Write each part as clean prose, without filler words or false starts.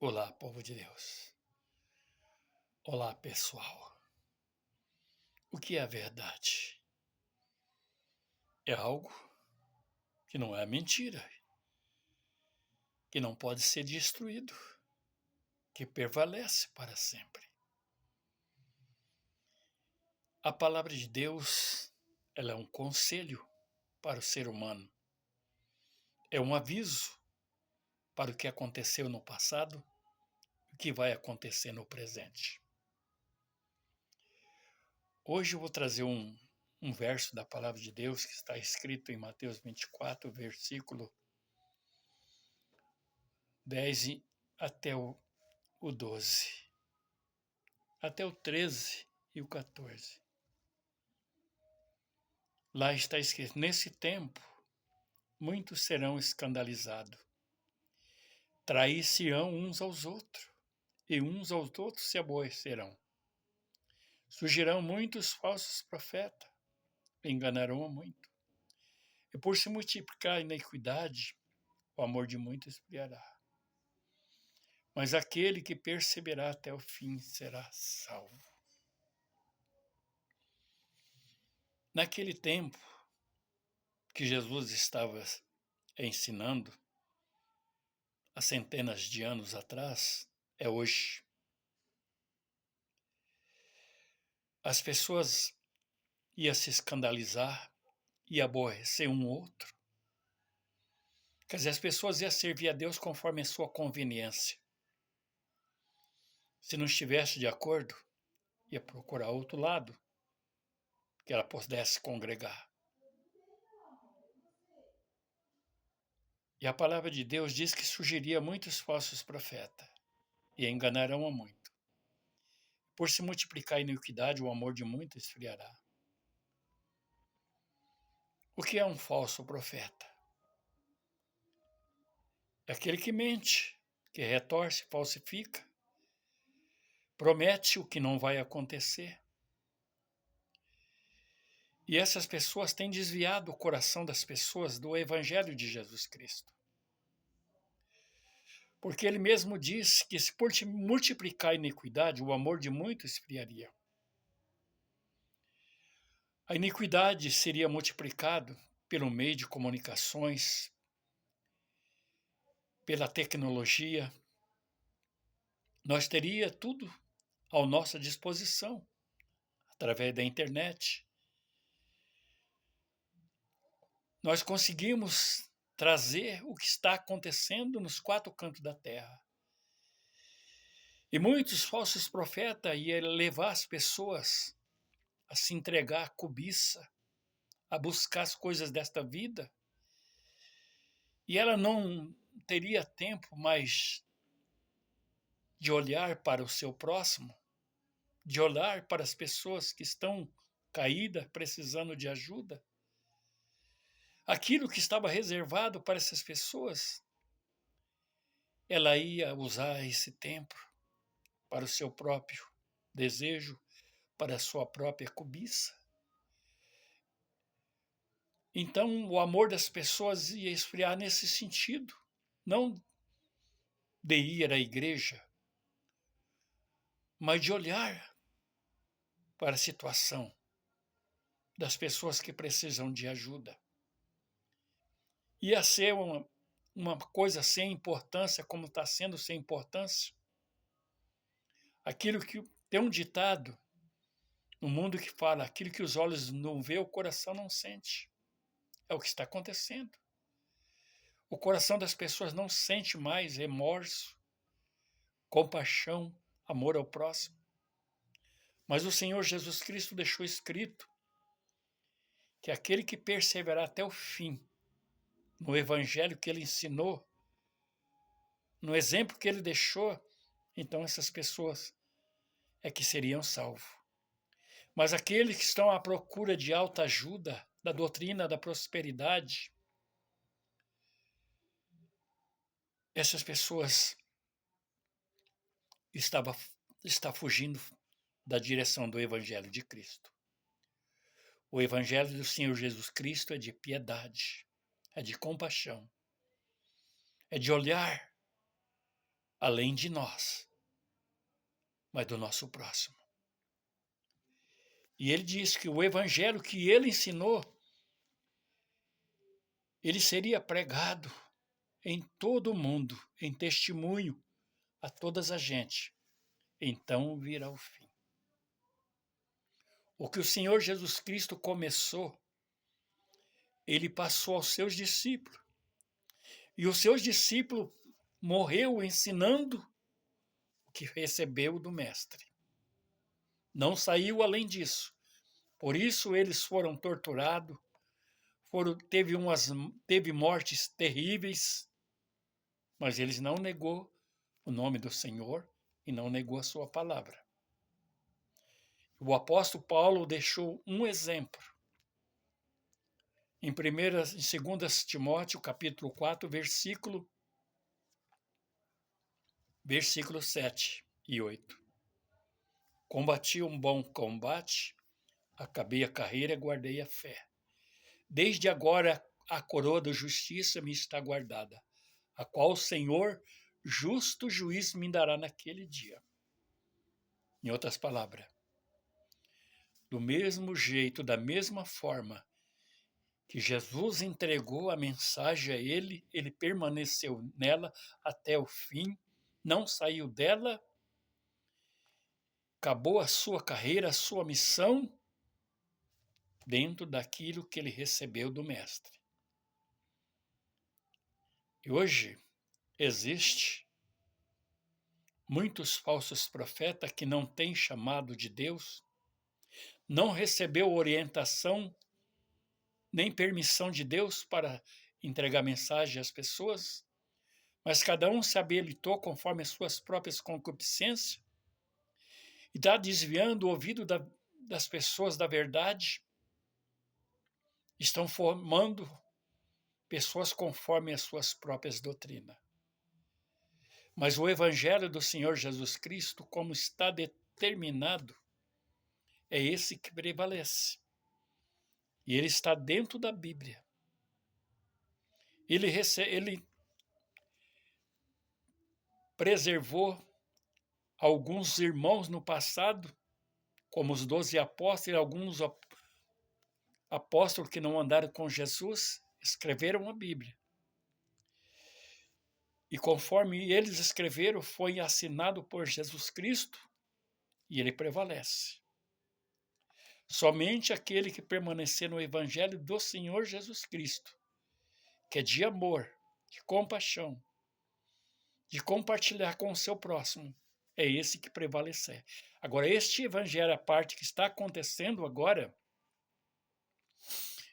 Olá, povo de Deus. Olá, pessoal. O que é a verdade? É algo que não é mentira, que não pode ser destruído, que prevalece para sempre. A palavra de Deus, ela é um conselho para o ser humano. É um aviso para o que aconteceu no passado e o que vai acontecer no presente. Hoje eu vou trazer um verso da palavra de Deus que está escrito em Mateus 24, versículo 10 até o 12, até o 13 e o 14. Lá está escrito: nesse tempo, muitos serão escandalizados, trair-se-ão uns aos outros, e uns aos outros se aborrecerão. Surgirão muitos falsos profetas, enganarão a muito. E por se multiplicar a iniquidade, o amor de muitos esfriará. Mas aquele que perseverar até o fim será salvo. Naquele tempo que Jesus estava ensinando, há centenas de anos atrás, é hoje. As pessoas iam se escandalizar e aborrecer um outro. Quer dizer, as pessoas iam servir a Deus conforme a sua conveniência. Se não estivesse de acordo, ia procurar outro lado que ela pudesse congregar. E a palavra de Deus diz que surgiria muitos falsos profetas e enganarão a muito. Por se multiplicar a iniquidade, o amor de muitos esfriará. O que é um falso profeta? É aquele que mente, que retorce, falsifica, promete o que não vai acontecer. E essas pessoas têm desviado o coração das pessoas do Evangelho de Jesus Cristo. Porque ele mesmo diz que se por multiplicar a iniquidade, o amor de muitos esfriaria. A iniquidade seria multiplicada pelo meio de comunicações, pela tecnologia. Nós teria tudo à nossa disposição, através da internet. Nós conseguimos trazer o que está acontecendo nos quatro cantos da terra. E muitos falsos profetas iam levar as pessoas a se entregar à cobiça, a buscar as coisas desta vida. E ela não teria tempo mais de olhar para o seu próximo, de olhar para as pessoas que estão caídas, precisando de ajuda. Aquilo que estava reservado para essas pessoas, ela ia usar esse tempo para o seu próprio desejo, para a sua própria cobiça. Então, o amor das pessoas ia esfriar nesse sentido, não de ir à igreja, mas de olhar para a situação das pessoas que precisam de ajuda. Ia ser uma coisa sem importância, como está sendo sem importância. Aquilo que tem um ditado no mundo que fala, aquilo que os olhos não vê, o coração não sente. É o que está acontecendo. O coração das pessoas não sente mais remorso, compaixão, amor ao próximo. Mas o Senhor Jesus Cristo deixou escrito que aquele que perseverar até o fim, no evangelho que ele ensinou, no exemplo que ele deixou, então essas pessoas é que seriam salvos. Mas aqueles que estão à procura de alta ajuda, da doutrina da prosperidade, essas pessoas está fugindo da direção do Evangelho de Cristo. O Evangelho do Senhor Jesus Cristo é de piedade, é de compaixão, é de olhar além de nós, mas do nosso próximo. E ele diz que o evangelho que ele ensinou, ele seria pregado em todo o mundo, em testemunho a todas as gente. Então virá o fim. O que o Senhor Jesus Cristo começou, ele passou aos seus discípulos. E os seus discípulos morreu ensinando o que recebeu do Mestre. Não saiu além disso. Por isso eles foram torturados, teve mortes terríveis, mas eles não negou o nome do Senhor e não negou a sua palavra. O apóstolo Paulo deixou um exemplo. Em 2 Timóteo, capítulo 4, versículo 7 e 8. Combati um bom combate, acabei a carreira e guardei a fé. Desde agora a coroa da justiça me está guardada, a qual o Senhor, justo juiz, me dará naquele dia. Em outras palavras, do mesmo jeito, da mesma forma que Jesus entregou a mensagem a ele permaneceu nela até o fim, não saiu dela, acabou a sua carreira, a sua missão, dentro daquilo que ele recebeu do Mestre. E hoje existe muitos falsos profetas que não têm chamado de Deus, não recebeu orientação nem permissão de Deus para entregar mensagem às pessoas, mas cada um se habilitou conforme as suas próprias concupiscências e está desviando o ouvido das pessoas da verdade, estão formando pessoas conforme as suas próprias doutrinas. Mas o Evangelho do Senhor Jesus Cristo, como está determinado, é esse que prevalece. E ele está dentro da Bíblia. Ele preservou alguns irmãos no passado, como os 12 apóstolos, e alguns apóstolos que não andaram com Jesus, escreveram a Bíblia. E conforme eles escreveram, foi assinado por Jesus Cristo e ele prevalece. Somente aquele que permanecer no Evangelho do Senhor Jesus Cristo, que é de amor, de compaixão, de compartilhar com o seu próximo, é esse que prevalecer. Agora, este Evangelho, a parte que está acontecendo agora,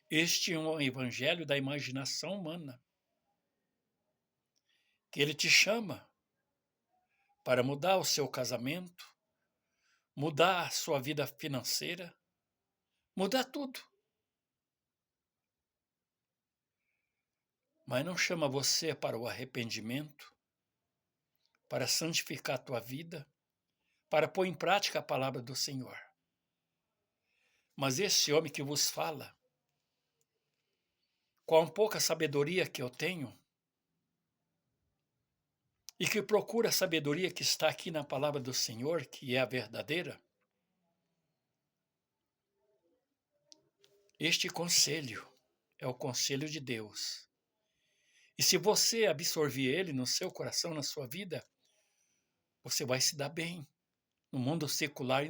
este é um Evangelho da imaginação humana, que ele te chama para mudar o seu casamento, mudar a sua vida financeira, mudar tudo. Mas não chama você para o arrependimento, para santificar a tua vida, para pôr em prática a palavra do Senhor. Mas esse homem que vos fala, com a pouca sabedoria que eu tenho, e que procura a sabedoria que está aqui na palavra do Senhor, que é a verdadeira, este conselho é o conselho de Deus. E se você absorver ele no seu coração, na sua vida, você vai se dar bem no mundo secular e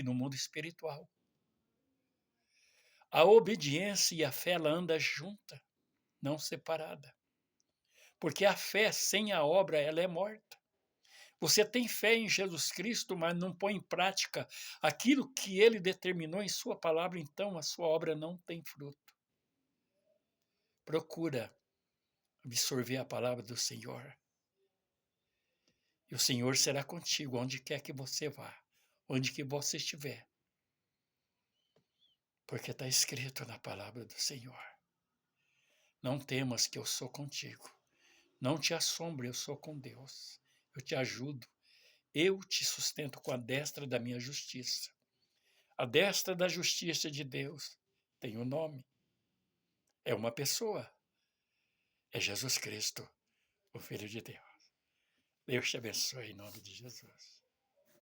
no mundo espiritual. A obediência e a fé ela anda junta, não separada. Porque a fé sem a obra ela é morta. Você tem fé em Jesus Cristo, mas não põe em prática aquilo que ele determinou em sua palavra, então a sua obra não tem fruto. Procura absorver a palavra do Senhor. E o Senhor será contigo, onde quer que você vá, onde que você estiver. Porque está escrito na palavra do Senhor. Não temas que eu sou contigo. Não te assombre, eu sou com Deus. Eu te ajudo. Eu te sustento com a destra da minha justiça. A destra da justiça de Deus tem um nome. É uma pessoa. É Jesus Cristo, o Filho de Deus. Deus te abençoe em nome de Jesus.